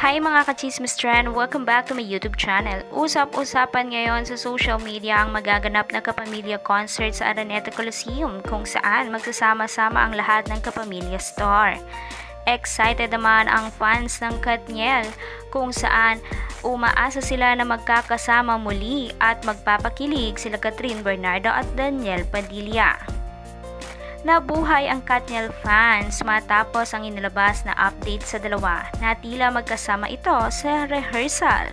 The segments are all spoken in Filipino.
Hi mga ka-chismis trend! Welcome back to my YouTube channel. Usap-usapan ngayon sa social media ang magaganap na kapamilya concert sa Araneta Coliseum kung saan magsasama-sama ang lahat ng kapamilya star. Excited naman ang fans ng Katniel kung saan umaasa sila na magkakasama muli at magpapakilig sila Catherine Bernardo at Daniel Padilla. Nabuhay ang Katniel fans matapos ang inilabas na update sa dalawa na tila magkasama ito sa rehearsal.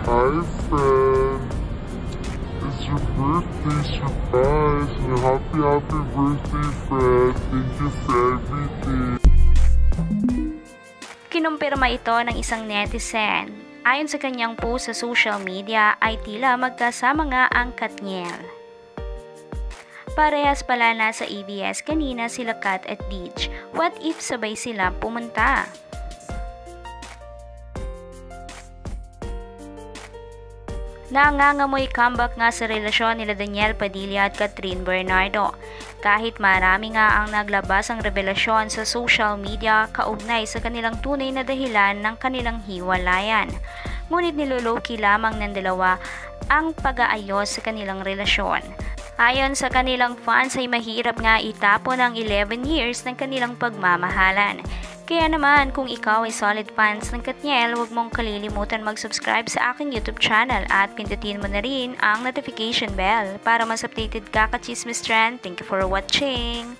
Hi friend, it's your birthday surprise. Happy birthday friend. Thank you for everything. Kinumpirma ito ng isang netizen. Ayon sa kanyang post sa social media ay tila magkasama nga ang Katniel. Parehas pala na sa ABS kanina sila Kat at Deej. What if sabay sila pumunta? Nangangamoy comeback nga sa relasyon nila Daniel Padilla at Catherine Bernardo. Kahit marami nga ang naglabas ang revelasyon sa social media kaugnay sa kanilang tunay na dahilan ng kanilang hiwalayan. Ngunit niloloki lamang ng dalawa ang pag-aayos sa kanilang relasyon. Ayon sa kanilang fans ay mahirap nga itapon ang 11 years ng kanilang pagmamahalan. Kaya naman kung ikaw ay solid fans ng Katniel, huwag mong kalilimutan mag-subscribe sa aking YouTube channel at pindutin mo na rin ang notification bell para mas updated ka ka-chismis trend. Thank you for watching!